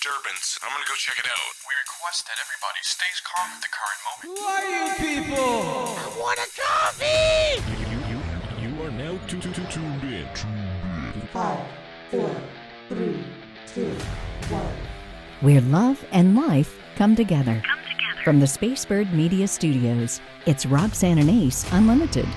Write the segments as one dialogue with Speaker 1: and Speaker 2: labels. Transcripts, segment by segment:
Speaker 1: disturbance. I'm gonna go check it out.
Speaker 2: We request that everybody stays calm at the current moment.
Speaker 3: Who are you people?
Speaker 4: I want a coffee!
Speaker 5: You are now tuned in.
Speaker 6: 5, 4, 3, 2, 1.
Speaker 7: Where love and life come together. From the Spacebird Media Studios, it's Roxanne and Ace Unlimited.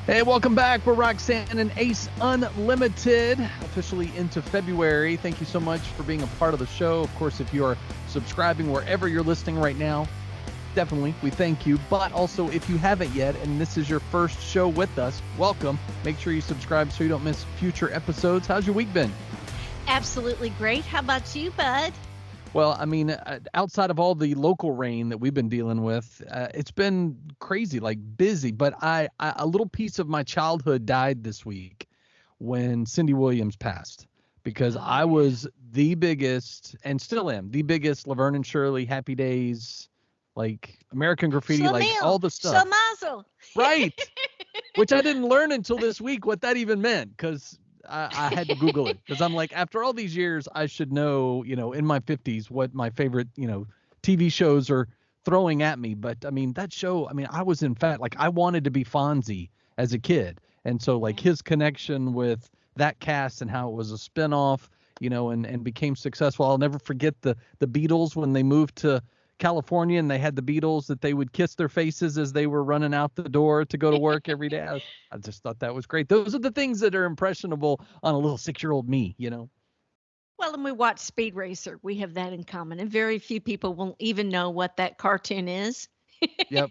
Speaker 8: Hey, welcome back. We're Roxanne and Ace Unlimited, officially into February. Thank you so much for being a part of the show. Of course, if you are subscribing wherever you're listening right now, definitely, we thank you. But also, if you haven't yet, and this is your first show with us, welcome. Make sure you subscribe so you don't miss future episodes. How's your week been?
Speaker 4: Absolutely great. How about you, bud?
Speaker 8: Well, I mean, outside of all the local rain that we've been dealing with, it's been crazy, like busy. But a little piece of my childhood died this week when Cindy Williams passed, because I was the biggest, and still am, the biggest Laverne and Shirley, Happy Days, like American Graffiti, like all the stuff.
Speaker 4: Shamazel.
Speaker 8: Right. Which I didn't learn until this week what that even meant, because I had to Google it, because I'm like, after all these years, I should know, in my 50s, what my favorite, TV shows are throwing at me. But I mean, that show, I was in fact, like, I wanted to be Fonzie as a kid. And so like his connection with that cast and how it was a spinoff, and became successful. I'll never forget the Beatles when they moved to California and they had the Beatles that they would kiss their faces as they were running out the door to go to work every day. I just thought that was great. Those are the things that are impressionable on a little 6-year-old me,
Speaker 4: Well, and we watch Speed Racer. We have that in common, and very few people will even know what that cartoon is.
Speaker 8: Yep.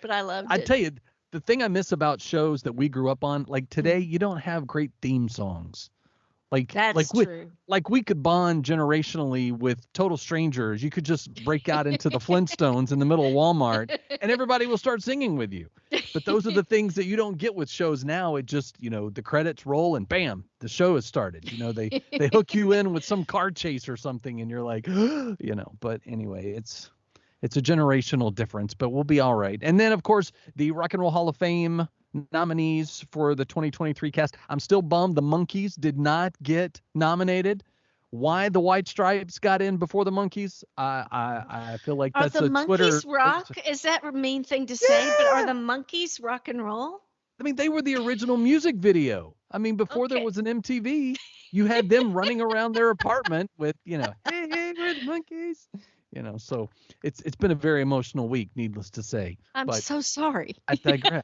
Speaker 4: But I loved it.
Speaker 8: I tell you, the thing I miss about shows that we grew up on, like today, you don't have great theme songs.
Speaker 4: That's true.
Speaker 8: We could bond generationally with total strangers. You could just break out into the Flintstones in the middle of Walmart and everybody will start singing with you. But those are the things that you don't get with shows now. It just, the credits roll and bam, the show has started. They hook you in with some car chase or something and you're like, but anyway, it's a generational difference, but we'll be all right. And then, of course, the Rock and Roll Hall of Fame nominees for the 2023 cast. I'm still bummed the Monkees did not get nominated. Why the White Stripes got in before the Monkees? I feel like that's a Twitter.
Speaker 4: Are the Monkees rock? Is that a mean thing to say? Yeah. But are the Monkees rock and roll?
Speaker 8: They were the original music video. Before there was an MTV, you had them running around their apartment with, hey, we're the Monkees. So it's been a very emotional week, needless to say.
Speaker 4: I'm so sorry.
Speaker 8: I digress.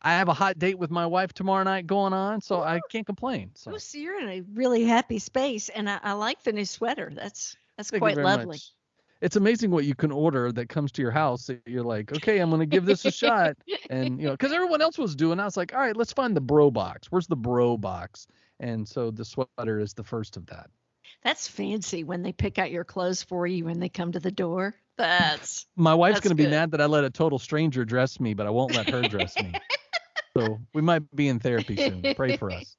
Speaker 8: I have a hot date with my wife tomorrow night going on, so I can't complain. So
Speaker 4: you're in a really happy space, and I like the new sweater. That's
Speaker 8: Thank
Speaker 4: quite
Speaker 8: you very
Speaker 4: lovely.
Speaker 8: Much. It's amazing what you can order that comes to your house. You're like, okay, I'm going to give this a shot. And, because everyone else was doing, I was like, all right, let's find the bro box. Where's the bro box? And so the sweater is the first of that.
Speaker 4: That's fancy when they pick out your clothes for you when they come to the door.
Speaker 8: My wife's going to be mad that I let a total stranger dress me, but I won't let her dress me. So we might be in therapy soon. Pray for us.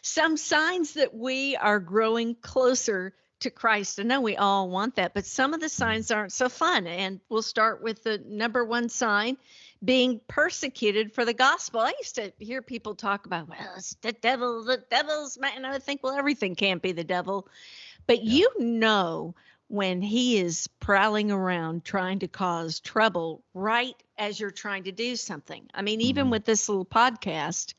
Speaker 4: Some signs that we are growing closer to Christ. I know we all want that, but some of the signs aren't so fun. And we'll start with the number one sign, being persecuted for the gospel. I used to hear people talk about, well, it's the devil's man. And I think, well, everything can't be the devil. But when he is prowling around trying to cause trouble right as you're trying to do something. Even with this little podcast,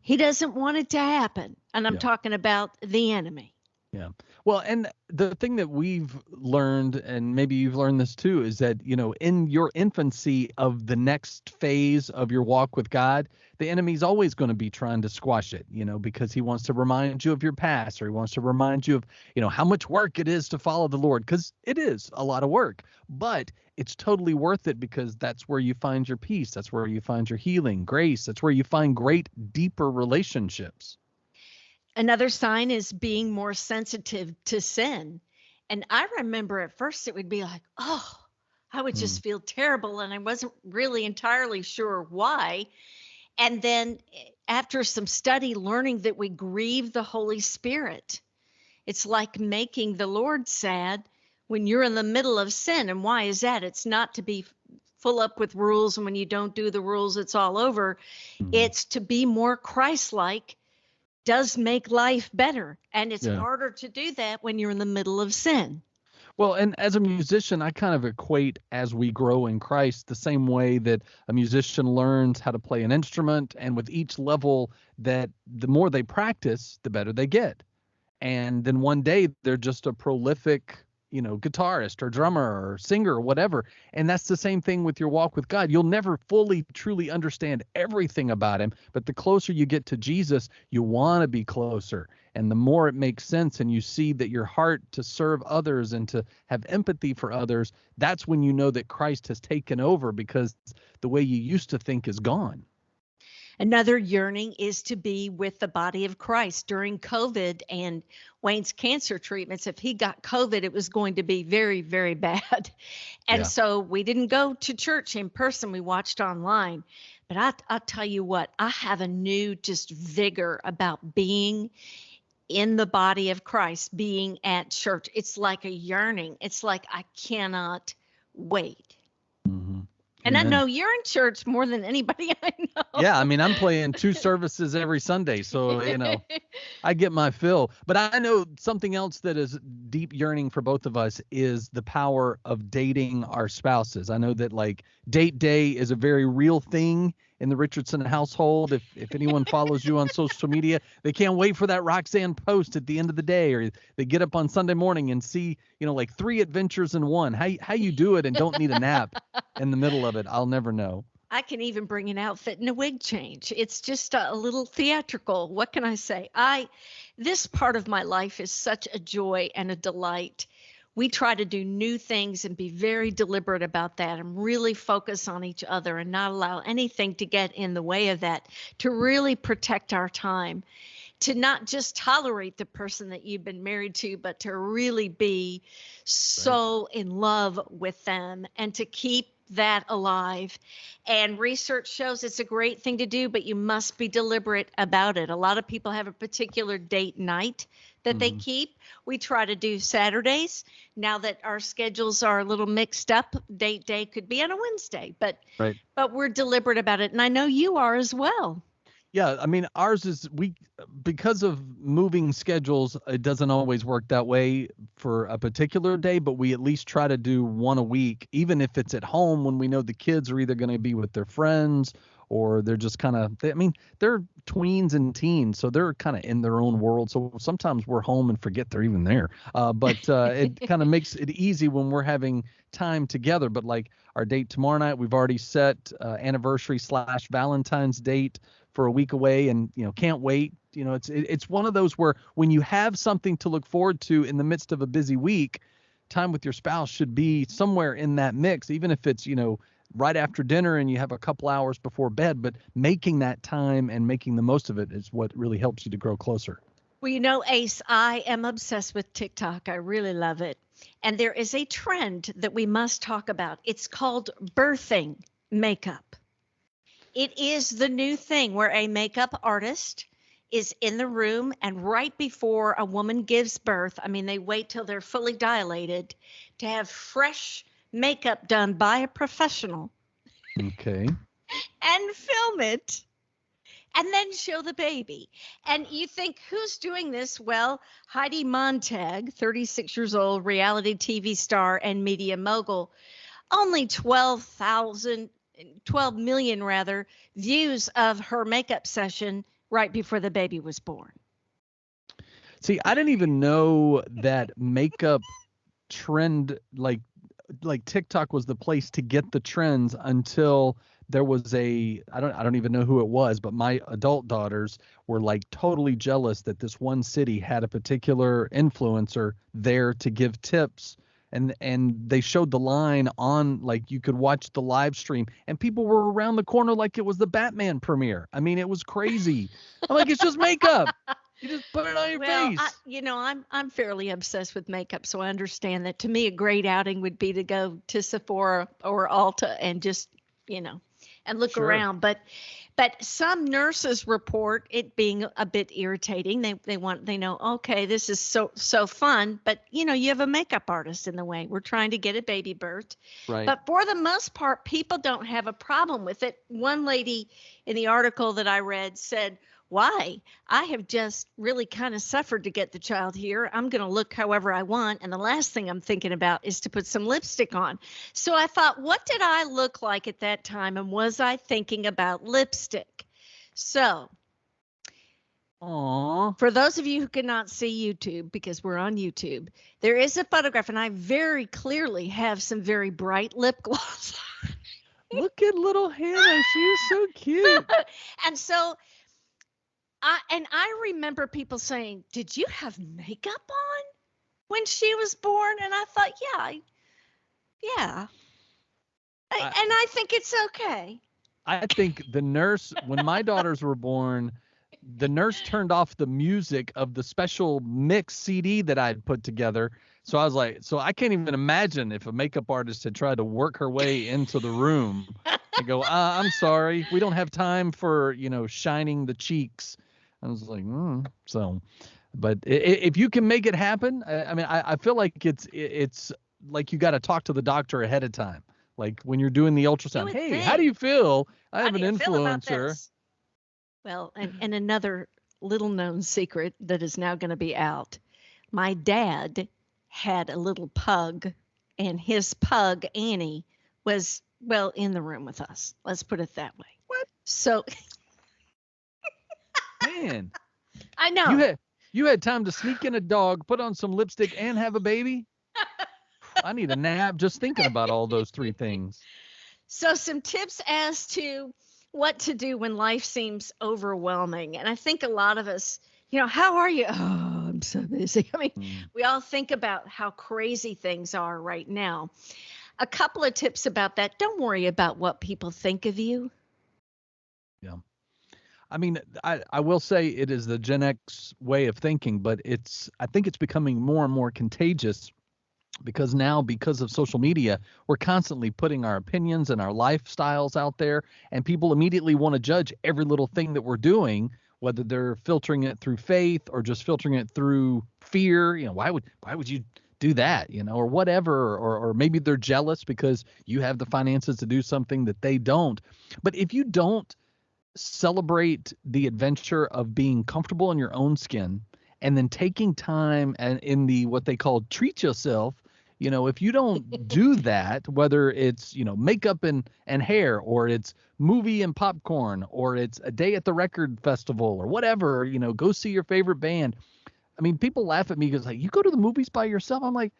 Speaker 4: he doesn't want it to happen. And I'm talking about the enemy.
Speaker 8: Yeah. Well, and the thing that we've learned, and maybe you've learned this too, is that, in your infancy of the next phase of your walk with God, the enemy's always going to be trying to squash it, because he wants to remind you of your past, or he wants to remind you of, how much work it is to follow the Lord, because it is a lot of work, but it's totally worth it, because that's where you find your peace. That's where you find your healing, grace. That's where you find great, deeper relationships.
Speaker 4: Another sign is being more sensitive to sin. And I remember at first it would be like, I would just feel terrible. And I wasn't really entirely sure why. And then after some study, learning that we grieve the Holy Spirit. It's like making the Lord sad when you're in the middle of sin. And why is that? It's not to be full up with rules. And when you don't do the rules, it's all over. It's to be more Christ-like does make life better. And it's
Speaker 8: Yeah.
Speaker 4: harder to do that when you're in the middle of sin.
Speaker 8: Well, and as a musician, I kind of equate as we grow in Christ the same way that a musician learns how to play an instrument, and with each level that the more they practice, the better they get. And then one day they're just a prolific, guitarist or drummer or singer or whatever. And that's the same thing with your walk with God. You'll never fully, truly understand everything about him, but the closer you get to Jesus, you want to be closer. And the more it makes sense and you see that your heart to serve others and to have empathy for others, that's when you know that Christ has taken over, because the way you used to think is gone.
Speaker 4: Another yearning is to be with the body of Christ during COVID and Wayne's cancer treatments. If he got COVID, it was going to be very, very bad. And
Speaker 8: Yeah.
Speaker 4: so we didn't go to church in person. We watched online. But I'll tell you what, I have a new just vigor about being in the body of Christ, being at church. It's like a yearning. It's like I cannot wait.
Speaker 8: Mm-hmm.
Speaker 4: And
Speaker 8: Amen.
Speaker 4: I know you're in church more than anybody I know.
Speaker 8: Yeah, I mean, I'm playing 2 services every Sunday, so, I get my fill. But I know something else that is deep yearning for both of us is the power of dating our spouses. I know that, like, date day is a very real thing in the Richardson household. If anyone follows you on social media, they can't wait for that Roxanne post at the end of the day, or they get up on Sunday morning and see, like 3 adventures in one. How you do it and don't need a nap in the middle of it, I'll never know.
Speaker 4: I can even bring an outfit and a wig change. It's just a little theatrical. What can I say? This part of my life is such a joy and a delight. We try to do new things and be very deliberate about that and really focus on each other and not allow anything to get in the way of that, to really protect our time, to not just tolerate the person that you've been married to, but to really be so in love with them and to keep that alive. And research shows it's a great thing to do, but you must be deliberate about it. A lot of people have a particular date night that they keep. We try to do Saturdays. Now that our schedules are a little mixed up, date day could be on a Wednesday, but we're deliberate about it. And I know you are as well.
Speaker 8: Yeah, I mean, ours is because of moving schedules, it doesn't always work that way for a particular day, but we at least try to do one a week, even if it's at home when we know the kids are either going to be with their friends or they're just kind of, they're tweens and teens, so they're kind of in their own world. So sometimes we're home and forget they're even there. But it kind of makes it easy when we're having time together. But like our date tomorrow night, we've already set anniversary/Valentine's date for a week away, and can't wait. It's one of those where when you have something to look forward to in the midst of a busy week, time with your spouse should be somewhere in that mix, even if it's right after dinner and you have a couple hours before bed. But making that time and making the most of it is what really helps you to grow closer.
Speaker 4: Well, Ace, I am obsessed with TikTok. I really love it. And there is a trend that we must talk about. It's called birthing makeup. It is the new thing where a makeup artist is in the room, and right before a woman gives birth, they wait till they're fully dilated to have fresh makeup done by a professional.
Speaker 8: Okay.
Speaker 4: And film it and then show the baby. And you think, who's doing this? Well, Heidi Montag, 36 years old, reality TV star and media mogul, only 12 million views of her makeup session right before the baby was born.
Speaker 8: See, I didn't even know that makeup trend, like TikTok was the place to get the trends until there was I don't even know who it was, but my adult daughters were like totally jealous that this one city had a particular influencer there to give tips. And they showed the line on, like, you could watch the live stream and people were around the corner like it was the Batman premiere. It was crazy. I'm like, it's just makeup. You just put it on your face.
Speaker 4: I'm fairly obsessed with makeup, so I understand that. To me, a great outing would be to go to Sephora or Ulta and just, and look around. But some nurses report it being a bit irritating. They know, okay, this is so fun, but you have a makeup artist in the way. We're trying to get a baby birth.
Speaker 8: Right.
Speaker 4: But for the most part, people don't have a problem with it. One lady in the article that I read said, why? I have just really kind of suffered to get the child here. I'm going to look however I want. And the last thing I'm thinking about is to put some lipstick on. So I thought, what did I look like at that time? And was I thinking about lipstick? So
Speaker 8: Aww.
Speaker 4: for those of you who cannot see YouTube, because we're on YouTube, there is a photograph, and I very clearly have some very bright lip gloss.
Speaker 8: Look at little Hannah. She is so cute.
Speaker 4: And so I remember people saying, "Did you have makeup on when she was born?" And I thought, yeah. And I think it's okay.
Speaker 8: I think the nurse, when my daughters were born, the nurse turned off the music of the special mix CD that I had put together. So I was like, so I can't even imagine if a makeup artist had tried to work her way into the room and go, I'm sorry, we don't have time for, shining the cheeks. I was like, so, but if you can make it happen, I feel like it's like you got to talk to the doctor ahead of time. Like when you're doing the ultrasound, hey, how do you feel? I have an influencer.
Speaker 4: Well, and another little known secret that is now going to be out. My dad had a little pug, and his pug, Annie, was, well, in the room with us. Let's put it that way.
Speaker 8: What?
Speaker 4: So.
Speaker 8: Man.
Speaker 4: I know.
Speaker 8: You had time to sneak in a dog, put on some lipstick, and have a baby? I need a nap just thinking about all those three things.
Speaker 4: So some tips as to what to do when life seems overwhelming. And I think a lot of us, how are you? Oh, I'm so busy. We all think about how crazy things are right now. A couple of tips about that. Don't worry about what people think of you.
Speaker 8: Yeah. I will say it is the Gen X way of thinking, but I think it's becoming more and more contagious because of social media, we're constantly putting our opinions and our lifestyles out there, and people immediately want to judge every little thing that we're doing, whether they're filtering it through faith or just filtering it through fear. Why would you do that, or whatever, or maybe they're jealous because you have the finances to do something that they don't. But if you don't celebrate the adventure of being comfortable in your own skin and then taking time and in the what they call treat yourself, if you don't do that, whether it's makeup and hair, or it's movie and popcorn, or it's a day at the record festival, or whatever, go see your favorite band. People laugh at me because you go to the movies by yourself. I'm like,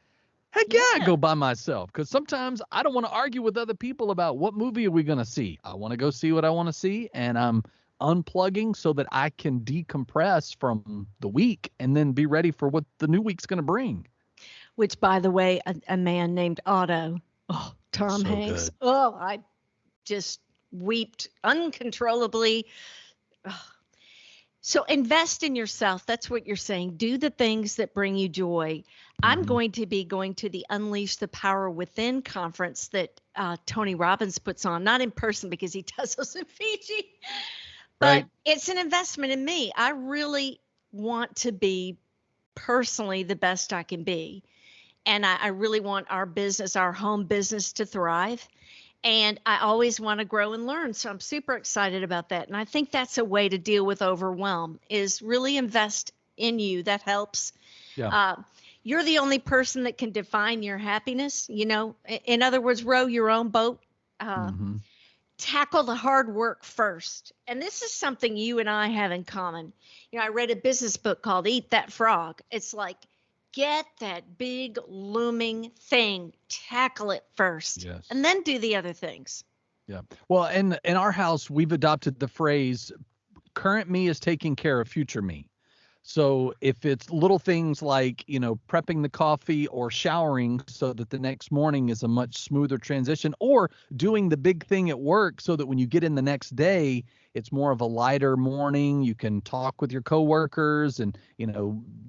Speaker 8: heck yeah, I go by myself, because sometimes I don't want to argue with other people about what movie are we going to see. I want to go see what I want to see, and I'm unplugging so that I can decompress from the week and then be ready for what the new week's going to bring.
Speaker 4: Which, by the way, a man named Otto, Tom
Speaker 8: So
Speaker 4: Hanks,
Speaker 8: good.
Speaker 4: I just wept uncontrollably. So invest in yourself. That's what you're saying. Do the things that bring you joy. I'm going to be going to the Unleash the Power Within conference that Tony Robbins puts on, not in person because he does those in Fiji, but
Speaker 8: Right.
Speaker 4: It's an investment in me. I really want to be personally the best I can be. And I really want our business, our home business, to thrive. And I always want to grow and learn. So I'm super excited about that. And I think that's a way to deal with overwhelm, is really invest in you. That helps.
Speaker 8: Yeah.
Speaker 4: You're the only person that can define your happiness. In other words, row your own boat. Tackle the hard work first. And this is something you and I have in common. I read a business book called Eat That Frog. It's like, get that big looming thing, tackle it first,
Speaker 8: Yes.
Speaker 4: and then do the other things.
Speaker 8: Yeah. Well, in our house, we've adopted the phrase, current me is taking care of future me. So if it's little things like, prepping the coffee or showering so that the next morning is a much smoother transition, or doing the big thing at work so that when you get in the next day, it's more of a lighter morning. You can talk with your coworkers and,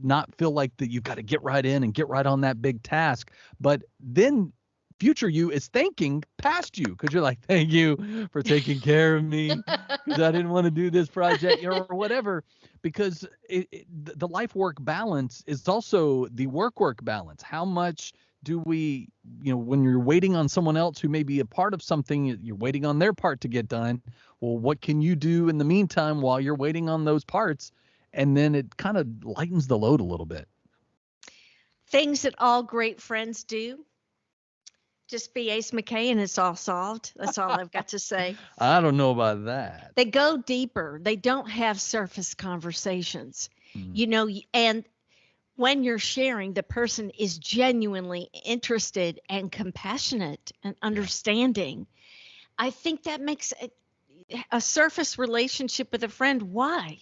Speaker 8: not feel like that you've got to get right in and get right on that big task. But then future you is thanking past you, because you're like, thank you for taking care of me, because I didn't want to do this project or whatever. Because the life-work balance is also the work-work balance. How much do we, when you're waiting on someone else who may be a part of something, you're waiting on their part to get done. well, what can you do in the meantime while you're waiting on those parts? And then it kind of lightens the load a little bit.
Speaker 4: Things that all great friends do. Just be Ace McKay and it's all solved. That's all I've got to say.
Speaker 8: I don't know about that.
Speaker 4: They go deeper. They don't have surface conversations. You know, and when you're sharing, the person is genuinely interested and compassionate and understanding. I think that makes a surface relationship with a friend. Why?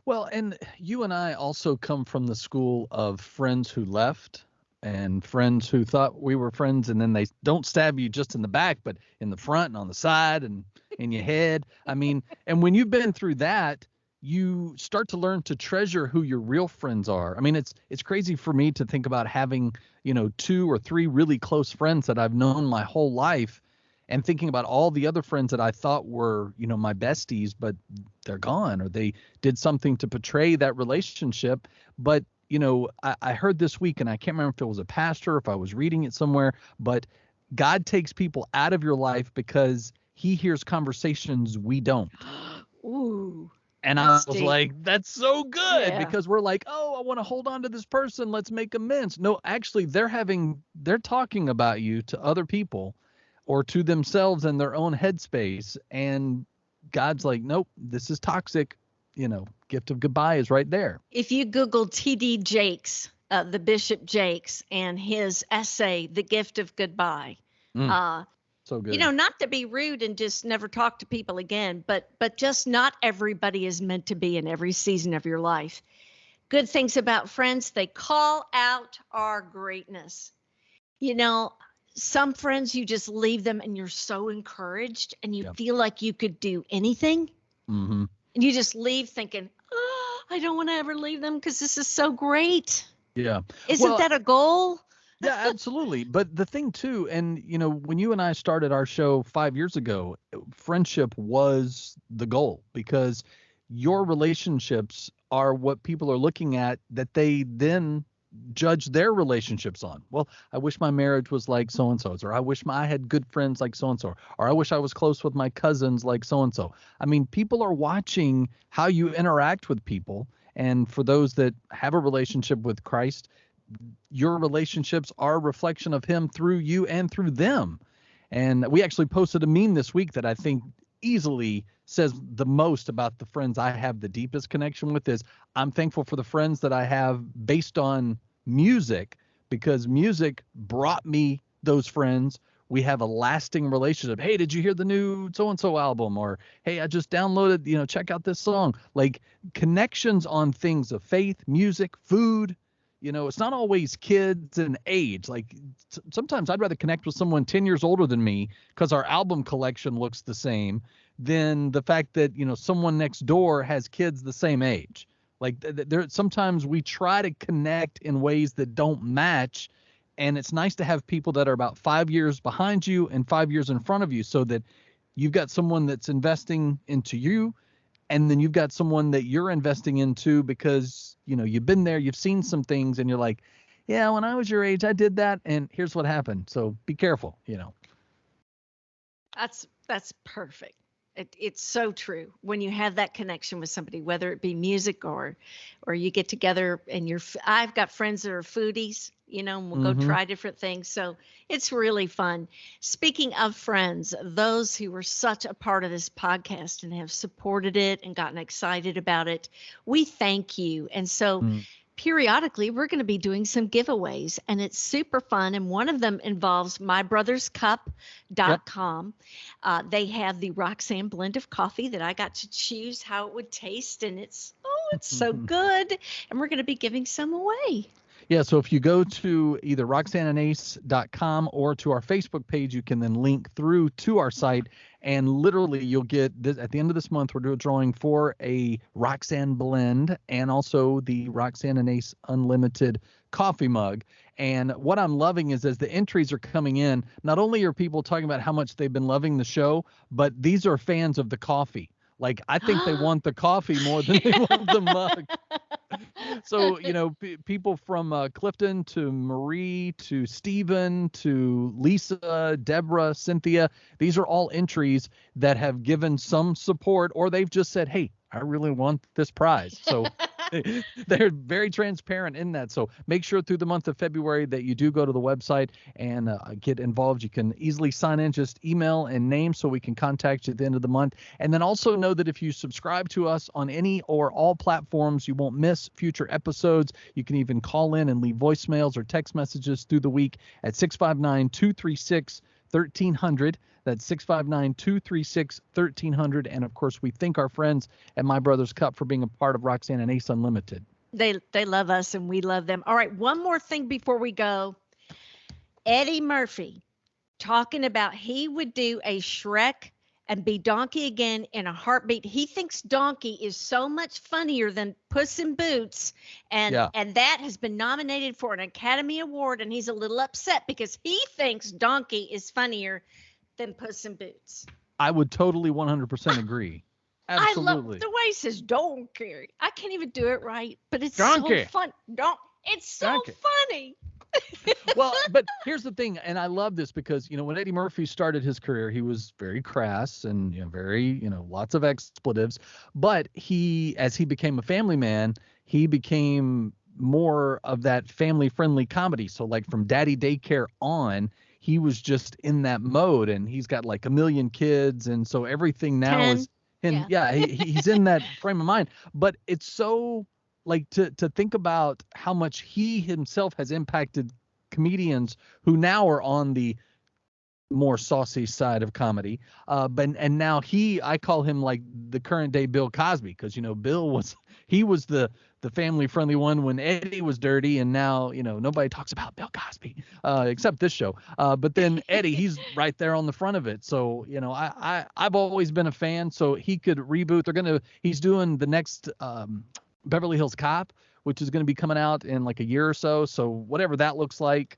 Speaker 8: Well, and you and I also come from the school of friends who left and friends who thought we were friends, and then they don't stab you just in the back, but in the front and on the side and in your head. I mean, and when you've been through that, you start to learn to treasure who your real friends are. I mean, it's crazy for me to think about having, 2 or 3 really close friends that I've known my whole life, and thinking about all the other friends that I thought were, my besties, but they're gone, or they did something to betray that relationship. But, I heard this week, and I can't remember if it was a pastor, if I was reading it somewhere, but God takes people out of your life because he hears conversations we don't.
Speaker 4: Ooh.
Speaker 8: And I was like, that's so good, because we're like, oh, I want to hold on to this person. Let's make amends. No, actually, they're talking about you to other people or to themselves in their own headspace. And God's like, nope, this is toxic. Gift of goodbye is right there.
Speaker 4: If you Google T.D. Jakes, the Bishop Jakes, and his essay, The Gift of Goodbye,
Speaker 8: so good.
Speaker 4: Not to be rude and just never talk to people again, but just not everybody is meant to be in every season of your life. Good things about friends, they call out our greatness. Some friends, you just leave them and you're so encouraged and you feel like you could do anything.
Speaker 8: Mm-hmm.
Speaker 4: And you just leave thinking, oh, I don't want to ever leave them because this is so great.
Speaker 8: Yeah.
Speaker 4: Isn't that a goal?
Speaker 8: Yeah, absolutely. But the thing too, and when you and I started our show 5 years ago, friendship was the goal, because your relationships are what people are looking at that they then judge their relationships on. Well, I wish my marriage was like so-and-so's, or I wish I had good friends like so-and-so, or I wish I was close with my cousins like so-and-so. I mean, people are watching how you interact with people. And for those that have a relationship with Christ, your relationships are a reflection of him through you and through them. And we actually posted a meme this week that I think easily says the most about the friends I have the deepest connection with. Is I'm thankful for the friends that I have based on music, because music brought me those friends. We have a lasting relationship. Hey, did you hear the new so-and-so album? Or, hey, I just downloaded, check out this song. Like, connections on things of faith, music, food. It's not always kids and age. Like, sometimes I'd rather connect with someone 10 years older than me because our album collection looks the same than the fact that, someone next door has kids the same age. Like, sometimes we try to connect in ways that don't match. And it's nice to have people that are about 5 years behind you and 5 years in front of you, so that you've got someone that's investing into you, and then you've got someone that you're investing into because, you've been there, you've seen some things, and you're like, yeah, when I was your age, I did that, and here's what happened. So be careful,
Speaker 4: That's perfect. It's so true. When you have that connection with somebody, whether it be music or you get together and I've got friends that are foodies, and we'll go try different things. So it's really fun. Speaking of friends, those who were such a part of this podcast and have supported it and gotten excited about it, we thank you. And so periodically we're going to be doing some giveaways, and it's super fun. And one of them involves mybrotherscup.com. They have the Roxanne blend of coffee that I got to choose how it would taste. And it's so good. And we're going to be giving some away.
Speaker 8: Yeah, so if you go to either roxanneandace.com or to our Facebook page, you can then link through to our site, and literally you'll get this at the end of this month. We're doing a drawing for a Roxanne blend and also the Roxanne and Ace Unlimited coffee mug. And what I'm loving is, as the entries are coming in, not only are people talking about how much they've been loving the show, but these are fans of the coffee. Like, I think they want the coffee more than they want the mug. So, people from Clifton to Marie to Stephen to Lisa, Deborah, Cynthia, these are all entries that have given some support, or they've just said, hey, I really want this prize. So they're very transparent in that. So make sure through the month of February that you do go to the website and get involved. You can easily sign in, just email and name so we can contact you at the end of the month. And then also know that if you subscribe to us on any or all platforms, you won't miss future episodes. You can even call in and leave voicemails or text messages through the week at 659-236-1300. That's 659-236-1300. And of course, we thank our friends at My Brother's Cup for being a part of Roxanne and Ace Unlimited.
Speaker 4: They love us and we love them. All right, one more thing before we go. Eddie Murphy talking about he would do a Shrek and be Donkey again in a heartbeat. He thinks Donkey is so much funnier than Puss in Boots, and that has been nominated for an Academy Award, and he's a little upset because he thinks Donkey is funnier than Puss in Boots.
Speaker 8: I would totally 100% agree. Absolutely.
Speaker 4: I love the way he says Donkey. I can't even do it right, but it's
Speaker 8: Donkey.
Speaker 4: so fun. It's so
Speaker 8: Donkey.
Speaker 4: funny.
Speaker 8: Well, but here's the thing, and I love this because, when Eddie Murphy started his career, he was very crass and, very, lots of expletives. But as he became a family man, he became more of that family-friendly comedy. So, like, from Daddy Daycare on, he was just in that mode, and he's got like 1 million kids, and so everything now
Speaker 4: 10.
Speaker 8: is, and he's in that frame of mind. But it's so like to think about how much he himself has impacted comedians who now are on the more saucy side of comedy. And now I call him like the current day Bill Cosby, because Bill was the family friendly one when Eddie was dirty, and now nobody talks about Bill Cosby except this show. But then Eddie, he's right there on the front of it. So I've always been a fan. So he could reboot. He's doing the next Beverly Hills Cop, which is going to be coming out in like a year or so. So whatever that looks like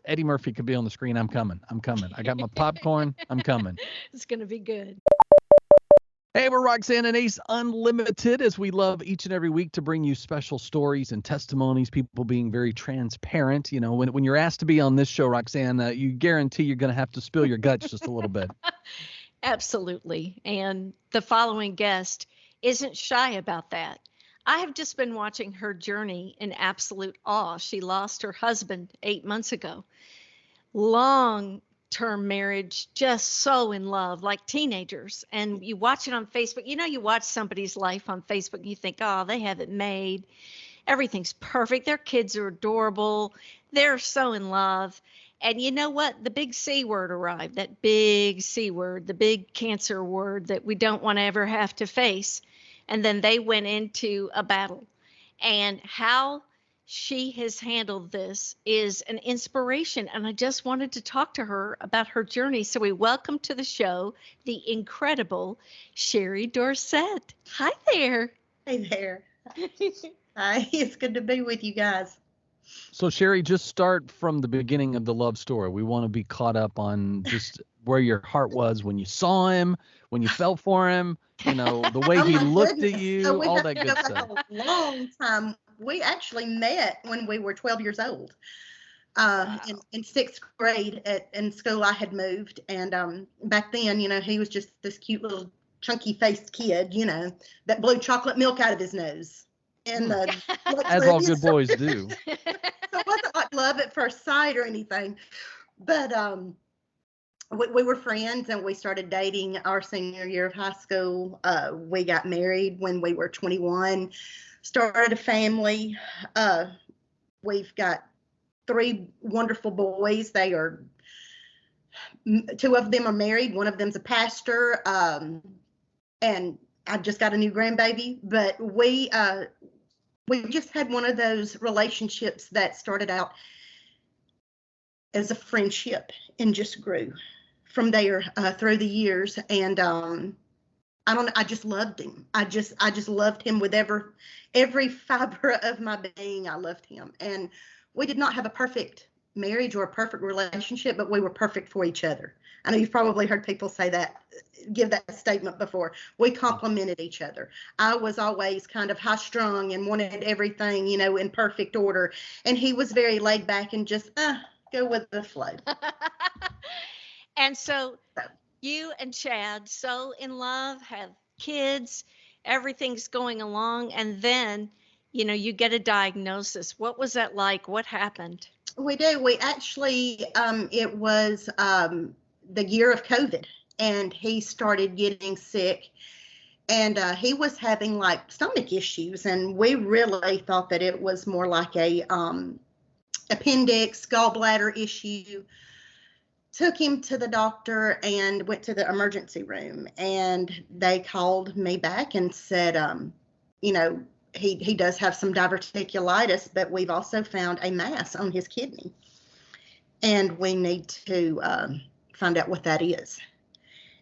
Speaker 8: Eddie Murphy could be on the screen. I'm coming. I got my popcorn. I'm coming.
Speaker 4: It's going to be good.
Speaker 8: Hey, we're Roxanne and Ace Unlimited, as we love each and every week to bring you special stories and testimonies, people being very transparent. When you're asked to be on this show, Roxanne, you guarantee you're going to have to spill your guts just a little bit.
Speaker 4: Absolutely. And the following guest isn't shy about that. I have just been watching her journey in absolute awe. She lost her husband 8 months ago. Long-term marriage, just so in love, like teenagers. And you watch it on Facebook. You watch somebody's life on Facebook and you think, oh, they have it made. Everything's perfect. Their kids are adorable. They're so in love. And you know what? The big C word arrived, that big C word, the big cancer word that we don't want to ever have to face. And then they went into a battle. And how she has handled this is an inspiration. And I just wanted to talk to her about her journey. So we welcome to the show the incredible Sherry Dorset. Hi there.
Speaker 9: Hey there. Hi, it's good to be with you guys.
Speaker 8: So Sherry, just start from the beginning of the love story. We want to be caught up on just where your heart was when you saw him, when you fell for him, the way he looked at you, all that good stuff.
Speaker 9: A long time. We actually met when we were 12 years old. In sixth grade in school, I had moved, and back then, he was just this cute little chunky-faced kid, that blew chocolate milk out of his nose. And
Speaker 8: as all good boys do.
Speaker 9: So it wasn't like love at first sight or anything, but we were friends, and we started dating our senior year of high school. We got married when we were 21, started a family. We've got 3 wonderful boys. They are 2 of them are married. One of them's a pastor, and I've just got a new grandbaby. But we just had one of those relationships that started out as a friendship and just grew from there through the years. And I just loved him. I just loved him with every fiber of my being. I loved him. And we did not have a perfect marriage or a perfect relationship, but we were perfect for each other. I know you've probably heard people say that, give that statement before. We complemented each other. I was always kind of high strung and wanted everything, in perfect order. And he was very laid back and just go with the flow.
Speaker 4: And so you and Chad, so in love, have kids, everything's going along. And then, you get a diagnosis. What was that like? What happened?
Speaker 9: We do. We actually, it was the year of COVID, and he started getting sick, and he was having like stomach issues, and we really thought that it was more like a appendix, gallbladder issue. Took him to the doctor and went to the emergency room, and they called me back and said, he does have some diverticulitis, but we've also found a mass on his kidney, and we need to find out what that is.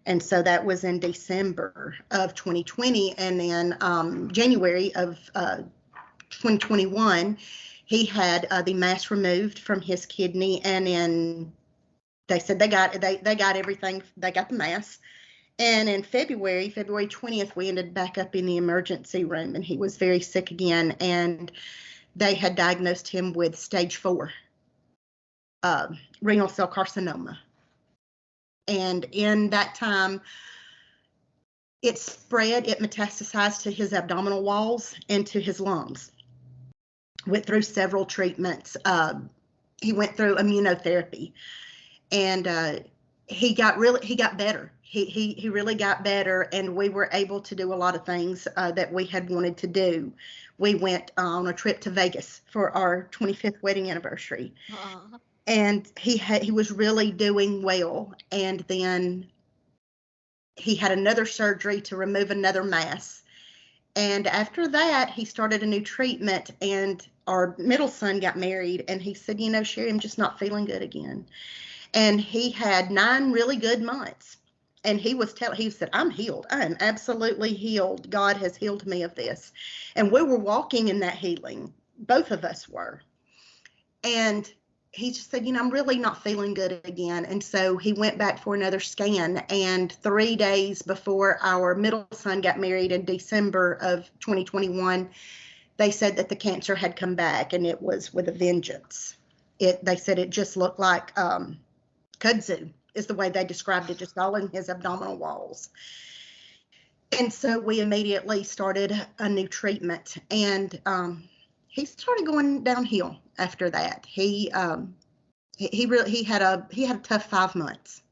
Speaker 9: And so that was in December of 2020, and then January of 2021, he had the mass removed from his kidney, and then they said they got everything. They got the mass. And in February 20th, we ended back up in the emergency room, and he was very sick again. And they had diagnosed him with stage 4 renal cell carcinoma. And in that time, it spread, it metastasized to his abdominal walls and to his lungs. Went through several treatments. He went through immunotherapy, and he got better. He really got better, and we were able to do a lot of things that we had wanted to do. We went on a trip to Vegas for our 25th wedding anniversary. Aww. And he was really doing well. And then he had another surgery to remove another mass. And after that, he started a new treatment, and our middle son got married, and he said, Sherry, I'm just not feeling good again. And he had 9 really good months. And he said, I'm healed. I am absolutely healed. God has healed me of this. And we were walking in that healing. Both of us were. And he just said, I'm really not feeling good again. And so he went back for another scan. And 3 days before our middle son got married in December of 2021, they said that the cancer had come back, and it was with a vengeance. They said it just looked like kudzu is the way they described it, just all in his abdominal walls. And so we immediately started a new treatment, and he started going downhill after that. He had a tough 5 months,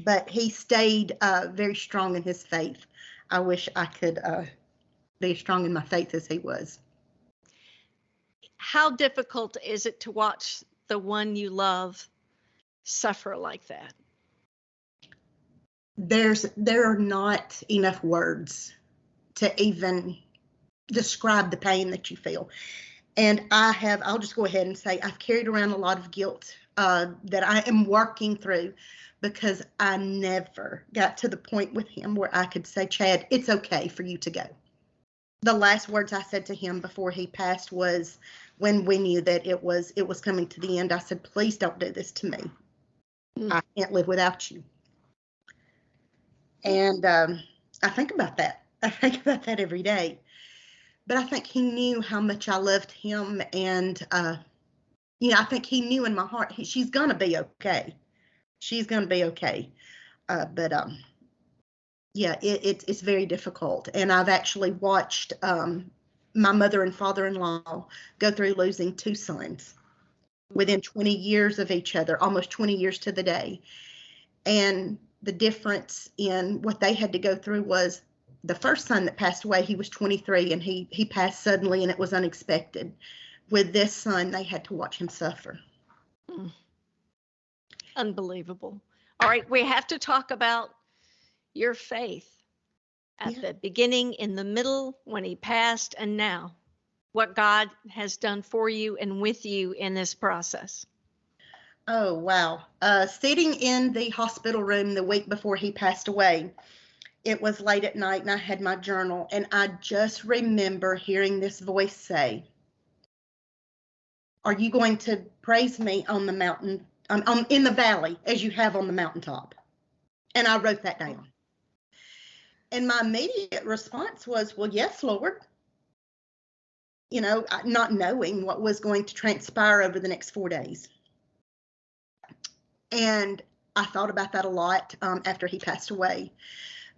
Speaker 9: but he stayed very strong in his faith. I wish I could be as strong in my faith as he was.
Speaker 4: How difficult is it to watch the one you love suffer like that?
Speaker 9: There are not enough words to even describe the pain that you feel. And I'll just go ahead and say I've carried around a lot of guilt that I am working through, because I never got to the point with him where I could say, Chad, it's okay for you to go. The last words I said to him before he passed was, when we knew that it was coming to the end, I said, please don't do this to me. I can't live without you. And I think about that. I think about that every day. But I think he knew how much I loved him. And, I think he knew in my heart, she's going to be okay. She's going to be okay. It's very difficult. And I've actually watched my mother and father-in-law go through losing 2 sons within 20 years of each other, almost 20 years to the day. And the difference in what they had to go through was the first son that passed away, he was 23, and he passed suddenly, and it was unexpected. With this son, they had to watch him suffer.
Speaker 4: Unbelievable. All right, we have to talk about your faith at the beginning, in the middle, when he passed, and now. What God has done for you and with you in this process.
Speaker 9: Oh, wow. Sitting in the hospital room the week before he passed away, it was late at night, and I had my journal, and I just remember hearing this voice say, are you going to praise me on the mountain, in the valley, as you have on the mountaintop? And I wrote that down. And my immediate response was, well, yes, Lord. Not knowing what was going to transpire over the next 4 days. And I thought about that a lot after he passed away.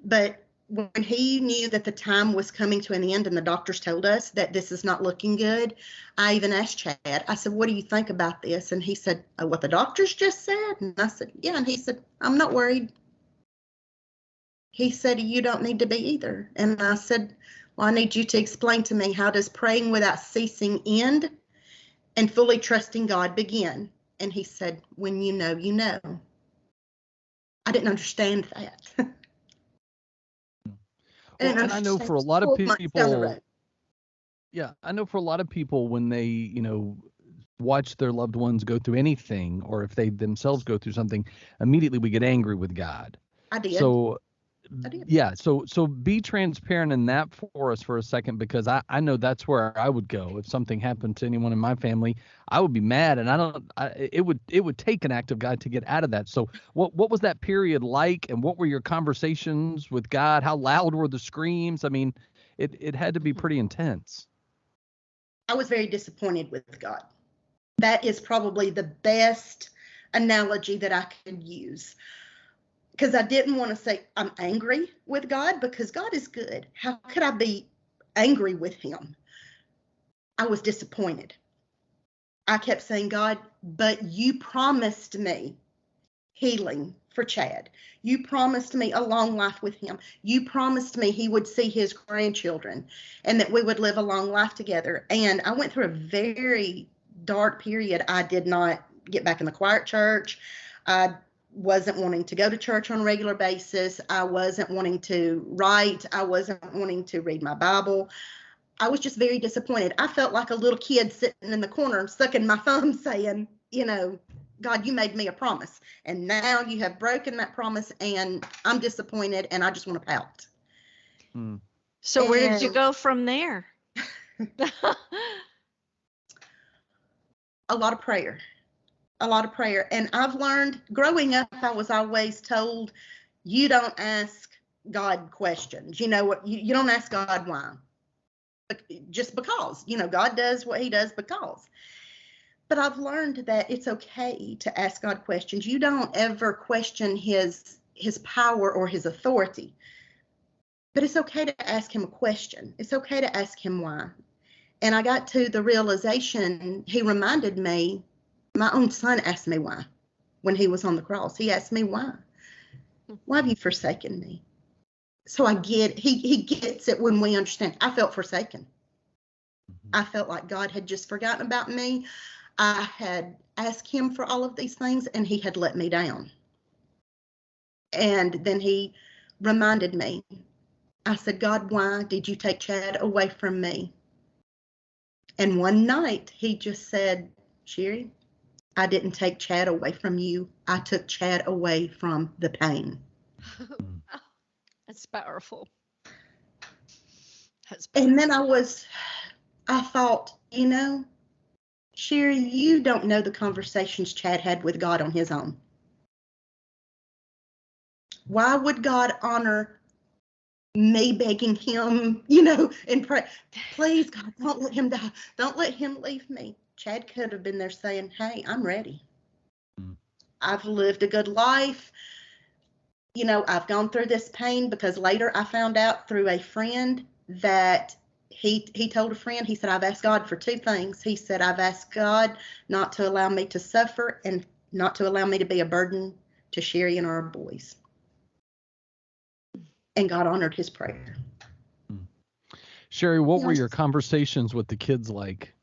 Speaker 9: But when he knew that the time was coming to an end and the doctors told us that this is not looking good, I even asked Chad, I said, what do you think about this? And he said, oh, what the doctors just said? And I said, yeah. And he said, I'm not worried. He said, you don't need to be either. And I said, well, I need you to explain to me, how does praying without ceasing end and fully trusting God begin? And he said, when you know, you know. I didn't understand that.
Speaker 8: And I know for a lot of people, yeah, I know for a lot of people when they, watch their loved ones go through anything, or if they themselves go through something, immediately we get angry with God.
Speaker 9: I did.
Speaker 8: So yeah, so be transparent in that for us for a second, because I know that's where I would go if something happened to anyone in my family. I would be mad, and it would take an act of God to get out of that. So what was that period like, and what were your conversations with God? How loud were the screams? I mean, it had to be pretty intense.
Speaker 9: I was very disappointed with God. That is probably the best analogy that I could use. Because I didn't want to say I'm angry with God, because God is good. How could I be angry with him? I was disappointed. I kept saying, God, but you promised me healing for Chad. You promised me a long life with him. You promised me he would see his grandchildren and that we would live a long life together. And I went through a very dark period. I did not get back in the quiet church. I wasn't wanting to go to church on a regular basis. I wasn't wanting to write. I wasn't wanting to read my Bible. I was just very disappointed. I felt like a little kid sitting in the corner, sucking my thumb, saying, God, you made me a promise, and now you have broken that promise, and I'm disappointed, and I just want to pout.
Speaker 4: So where did you go from there?
Speaker 9: A lot of prayer. And I've learned growing up, I was always told, you don't ask God questions. You don't ask God why. Just because, God does what he does because. But I've learned that it's okay to ask God questions. You don't ever question his power or his authority. But it's okay to ask him a question. It's okay to ask him why. And I got to the realization, he reminded me, my own son asked me why when he was on the cross. He asked me why. Why have you forsaken me? So I get, he gets it when we understand. I felt forsaken. I felt like God had just forgotten about me. I had asked him for all of these things, and he had let me down. And then he reminded me. I said, God, why did you take Chad away from me? And one night he just said, Sherry, I didn't take Chad away from you. I took Chad away from the pain.
Speaker 4: That's powerful.
Speaker 9: And then I thought, Sherry, you don't know the conversations Chad had with God on his own. Why would God honor me begging him, and pray, please, God, don't let him die. Don't let him leave me. Chad could have been there saying, hey, I'm ready. I've lived a good life. I've gone through this pain, because later I found out through a friend that he told a friend, he said, I've asked God for two things. He said, I've asked God not to allow me to suffer and not to allow me to be a burden to Sherry and our boys. And God honored his prayer.
Speaker 8: Sherry, what were your conversations with the kids like?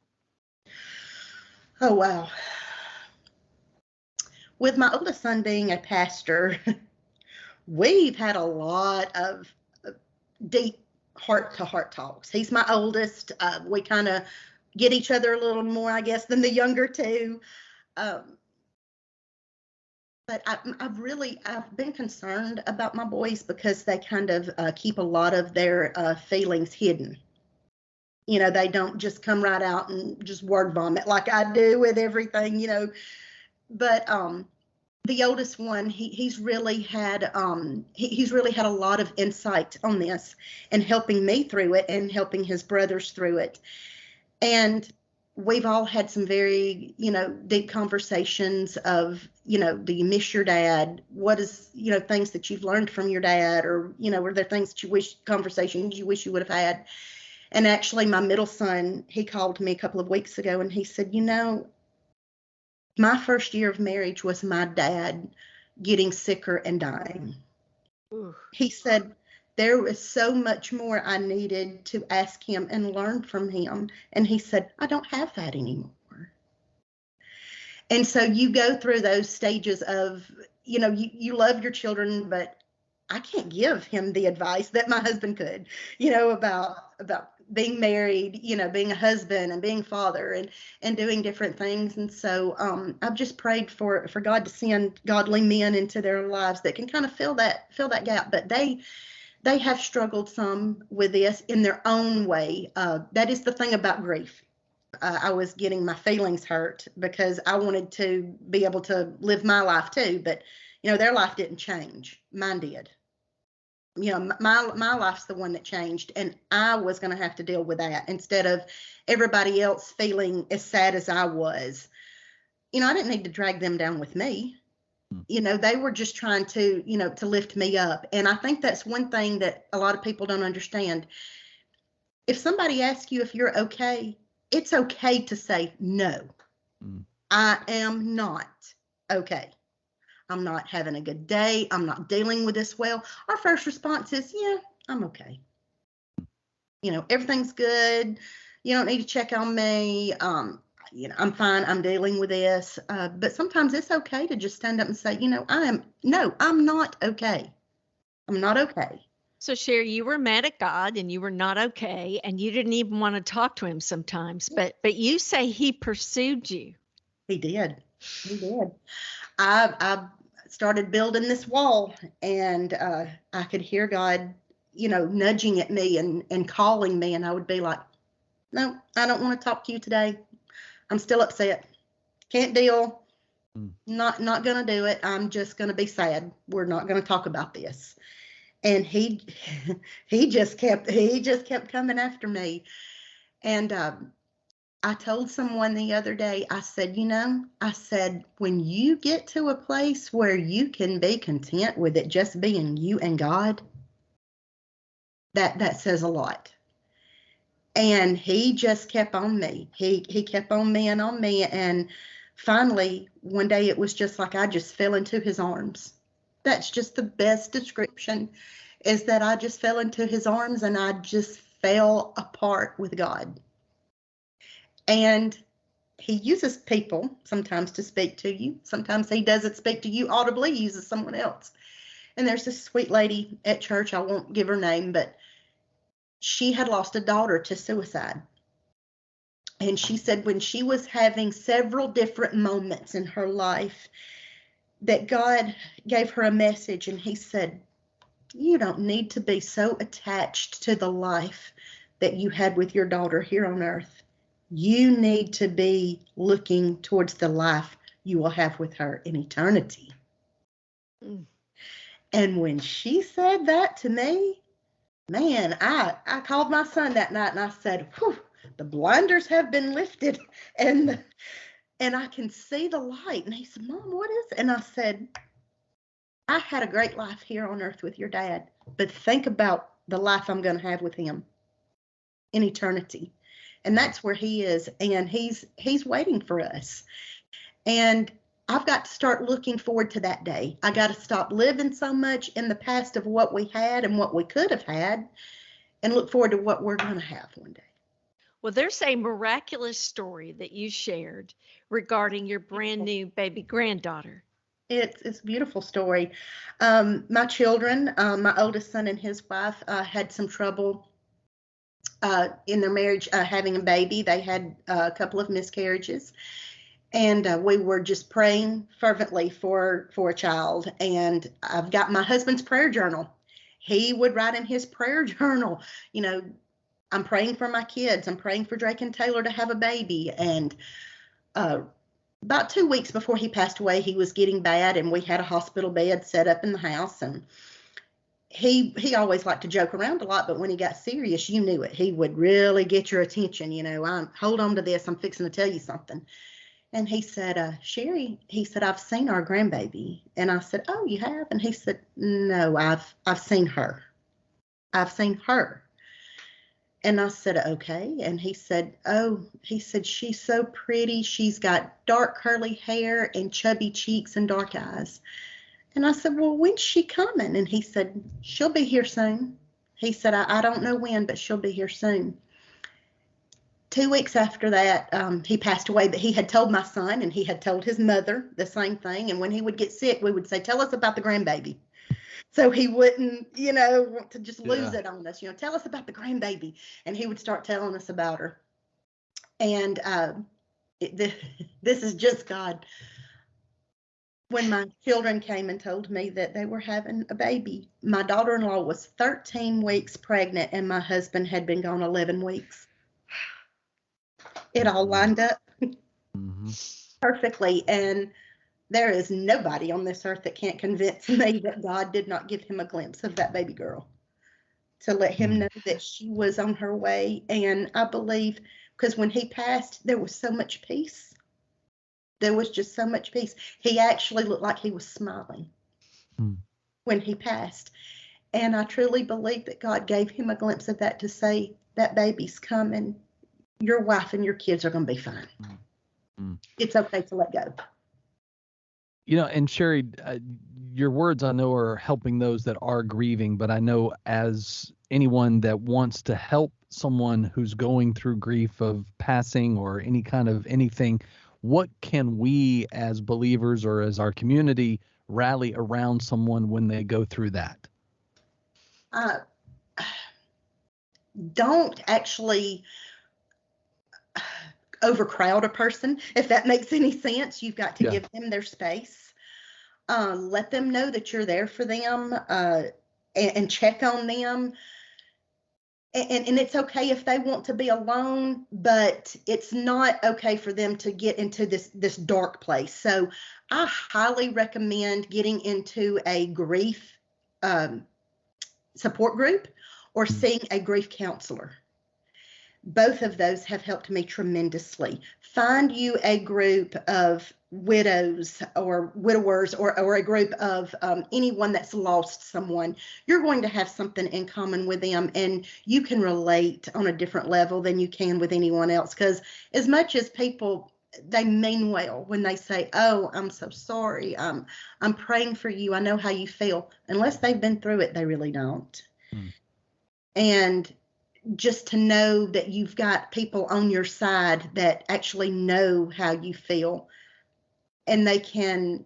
Speaker 9: Oh, wow. With my oldest son being a pastor, we've had a lot of deep heart-to-heart talks. He's my oldest. We kind of get each other a little more, I guess, than the younger two. But I've been concerned about my boys, because they kind of keep a lot of their feelings hidden. They don't just come right out and just word vomit like I do with everything, But the oldest one, he's really had he's really had a lot of insight on this and helping me through it and helping his brothers through it. And we've all had some very, deep conversations of, do you miss your dad? What is, things that you've learned from your dad, or, were there things that conversations you wish you would have had? And actually my middle son, he called me a couple of weeks ago and he said, my first year of marriage was my dad getting sicker and dying.
Speaker 4: Ooh.
Speaker 9: He said, there was so much more I needed to ask him and learn from him. And he said, I don't have that anymore. And so you go through those stages of, you love your children, but I can't give him the advice that my husband could, about being married, being a husband and being father and doing different things. And so I've just prayed for God to send godly men into their lives that can kind of fill that gap. But they have struggled some with this in their own way. That is the thing about grief. I was getting my feelings hurt because I wanted to be able to live my life too, but their life didn't change. Mine did. My life's the one that changed, and I was going to have to deal with that instead of everybody else feeling as sad as I was. I didn't need to drag them down with me. They were just trying to, to lift me up. And I think that's one thing that a lot of people don't understand. If somebody asks you if you're okay, it's okay to say no. I am not okay. I'm not having a good day. I'm not dealing with this well. Our first response is, yeah, I'm okay. Everything's good. You don't need to check on me. I'm fine. I'm dealing with this. But sometimes it's okay to just stand up and say, I'm not okay. I'm not okay.
Speaker 4: So Sherry, you were mad at God and you were not okay, and you didn't even want to talk to him sometimes, but you say he pursued you.
Speaker 9: He did. He did. I started building this wall, and I could hear God, nudging at me and calling me, and I would be like, no, I don't want to talk to you today. I'm still upset. Can't deal. Not going to do it. I'm just going to be sad. We're not going to talk about this. And he just kept coming after me. And I told someone the other day, I said, when you get to a place where you can be content with it just being you and God, that says a lot. And he just kept on me. He kept on me. And finally, one day it was just like I just fell into his arms. That's just the best description, is that I just fell into his arms and I just fell apart with God. And he uses people sometimes to speak to you. Sometimes he doesn't speak to you audibly. He uses someone else. And there's this sweet lady at church. I won't give her name, but she had lost a daughter to suicide. And she said when she was having several different moments in her life, that God gave her a message, and he said, you don't need to be so attached to the life that you had with your daughter here on earth. You need to be looking towards the life you will have with her in eternity. And when she said that to me, man, I called my son that night and I said, whew, the blinders have been lifted and I can see the light. And he said, Mom, what is it? And I said, I had a great life here on earth with your dad, but think about the life I'm going to have with him in eternity. And that's where he is. And he's waiting for us. And I've got to start looking forward to that day. I got to stop living so much in the past of what we had and what we could have had and look forward to what we're going to have one day.
Speaker 4: Well, there's a miraculous story that you shared regarding your brand new baby granddaughter.
Speaker 9: It's a beautiful story. My children, my oldest son and his wife had some trouble in their marriage having a baby. They had a couple of miscarriages. And we were just praying fervently for a child. And I've got my husband's prayer journal. He would write in his prayer journal, I'm praying for my kids. I'm praying for Drake and Taylor to have a baby. And about 2 weeks before he passed away, he was getting bad, and we had a hospital bed set up in the house. And he always liked to joke around a lot, but when he got serious, you knew it. He would really get your attention. Hold on to this. I'm fixing to tell you something. And he said, Sherry, he said, I've seen our grandbaby. And I said, oh, you have? And he said, no, I've seen her. I've seen her. And I said, okay. And he said, she's so pretty. She's got dark curly hair and chubby cheeks and dark eyes. And I said, well, when's she coming? And he said, she'll be here soon. He said, I don't know when, but she'll be here soon. 2 weeks after that, he passed away, but he had told my son and he had told his mother the same thing. And when he would get sick, we would say, tell us about the grandbaby. So he wouldn't, want to just lose it on us. Tell us about the grandbaby. And he would start telling us about her. And this is just God. When my children came and told me that they were having a baby, my daughter-in-law was 13 weeks pregnant and my husband had been gone 11 weeks. It all lined up perfectly. And there is nobody on this earth that can't convince me that God did not give him a glimpse of that baby girl to let him know that she was on her way. And I believe, because when he passed, there was so much peace. There was just so much peace. He actually looked like he was smiling when he passed. And I truly believe that God gave him a glimpse of that to say, that baby's coming. Your wife and your kids are going to be fine. It's okay to let go.
Speaker 8: And Sherry, your words I know are helping those that are grieving, but I know as anyone that wants to help someone who's going through grief of passing or any kind of anything, what can we as believers or as our community rally around someone when they go through that?
Speaker 9: Don't actually overcrowd a person, if that makes any sense. You've got to give them their space. Let them know that you're there for them, and check on them. And it's okay if they want to be alone, but it's not okay for them to get into this dark place. So I highly recommend getting into a grief support group or seeing a grief counselor. Both of those have helped me tremendously. Find you a group of widows or widowers or a group of anyone that's lost someone. You're going to have something in common with them, and you can relate on a different level than you can with anyone else. Because as much as people, they mean well when they say, oh, I'm so sorry, I'm praying for you, I know how you feel. Unless they've been through it, they really don't. And just to know that you've got people on your side that actually know how you feel, and they can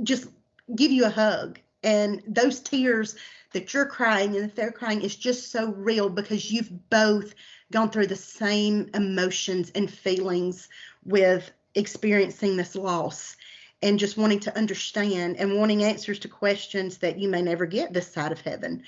Speaker 9: just give you a hug. And those tears that you're crying and that they're crying is just so real, because you've both gone through the same emotions and feelings with experiencing this loss, and just wanting to understand and wanting answers to questions that you may never get this side of heaven.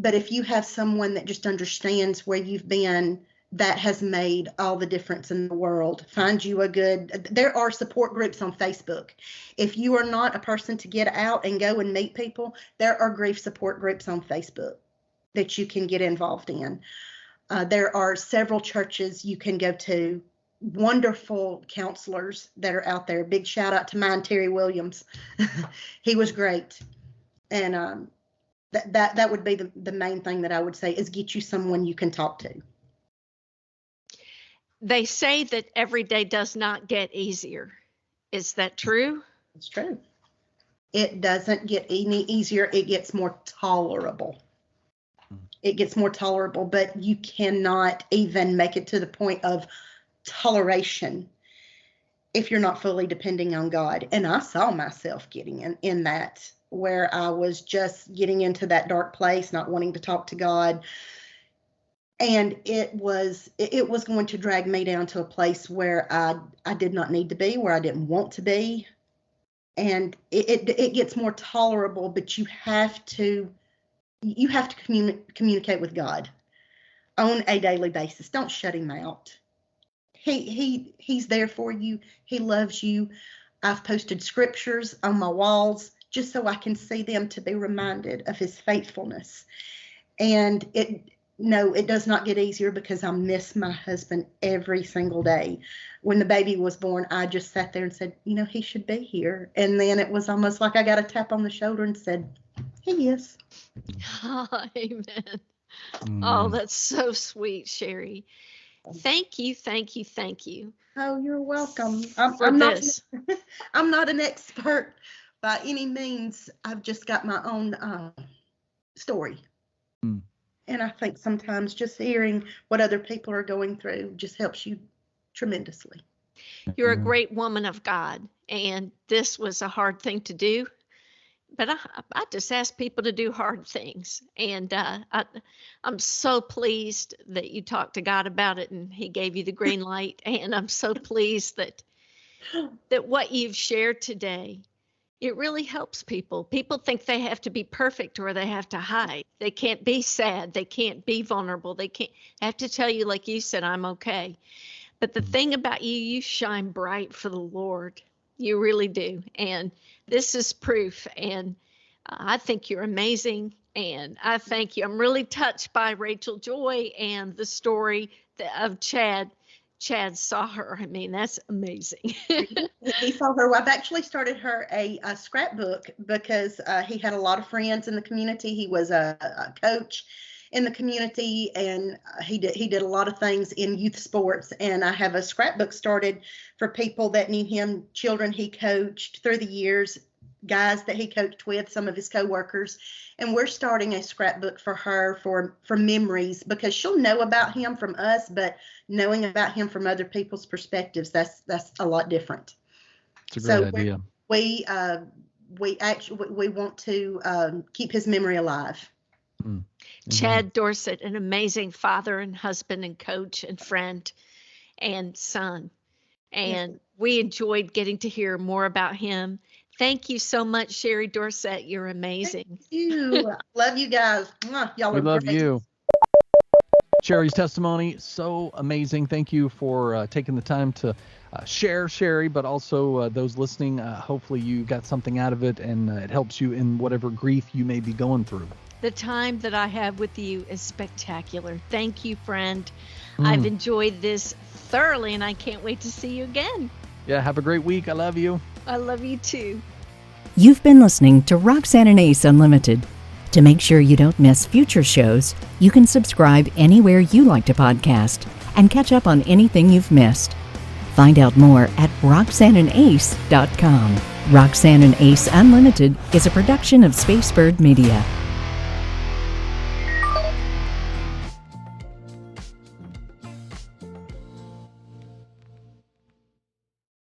Speaker 9: But if you have someone that just understands where you've been, that has made all the difference in the world. Find you there are support groups on Facebook. If you are not a person to get out and go and meet people, there are grief support groups on Facebook that you can get involved in. There are several churches you can go to, wonderful counselors that are out there. Big shout out to mine, Terry Williams. He was great. And that would be the main thing that I would say, is get you someone you can talk to.
Speaker 4: They say that every day does not get easier. Is that true?
Speaker 9: It's true. It doesn't get any easier. It gets more tolerable. It gets more tolerable, but you cannot even make it to the point of toleration if you're not fully depending on God. And I saw myself getting in that, where I was just getting into that dark place, not wanting to talk to God. And it was going to drag me down to a place where I did not need to be, where I didn't want to be. And it gets more tolerable, but you have to communicate with God. on a daily basis. Don't shut him out. He's there for you. He loves you. I've posted scriptures on my walls just so I can see them, to be reminded of his faithfulness. And it does not get easier, because I miss my husband every single day. When the baby was born, I just sat there and said, he should be here. And then it was almost like I got a tap on the shoulder and said, he is.
Speaker 4: Amen. Oh, that's so sweet, Sherry. Thank you.
Speaker 9: Oh, you're welcome.
Speaker 4: For
Speaker 9: I'm
Speaker 4: this.
Speaker 9: I'm not an expert by any means. I've just got my own story. And I think sometimes just hearing what other people are going through just helps you tremendously.
Speaker 4: You're a great woman of God, and this was a hard thing to do. But I just ask people to do hard things. And I'm so pleased that you talked to God about it and he gave you the green light. And I'm so pleased that what you've shared today, it really helps people. People think they have to be perfect or they have to hide. They can't be sad. They can't be vulnerable. They have to tell you, like you said, I'm okay. But the thing about you, you shine bright for the Lord. You really do. And this is proof. And I think you're amazing. And I thank you. I'm really touched by Rachel Joy and the story of Chad. Chad saw her. I mean, that's amazing.
Speaker 9: He saw her. I've actually started her a scrapbook, because he had a lot of friends in the community. He was a coach in the community, and he did a lot of things in youth sports. And I have a scrapbook started for people that need him, children he coached through the years, guys that he coached with, some of his coworkers. And we're starting a scrapbook for her for memories, because she'll know about him from us, but knowing about him from other people's perspectives, that's a lot different.
Speaker 8: It's a great idea.
Speaker 9: We want to keep his memory alive.
Speaker 4: Chad Dorsett, an amazing father and husband and coach and friend and son. And we enjoyed getting to hear more about him. Thank you so much, Sherry Dorsett. You're amazing.
Speaker 9: Thank you. Love you guys. Y'all
Speaker 8: We
Speaker 9: are
Speaker 8: love
Speaker 9: great.
Speaker 8: you. Sherry's testimony, so amazing. Thank you for taking the time to share, Sherry, but also those listening. Hopefully you got something out of it, and it helps you in whatever grief you may be going through.
Speaker 4: The time that I have with you is spectacular. Thank you, friend. I've enjoyed this thoroughly, and I can't wait to see you again.
Speaker 8: Yeah, have a great week. I love you.
Speaker 4: I love you too.
Speaker 7: You've been listening to Roxanne and Ace Unlimited. To make sure you don't miss future shows, you can subscribe anywhere you like to podcast and catch up on anything you've missed. Find out more at RoxanneandAce.com. Roxanne and Ace Unlimited is a production of Spacebird Media.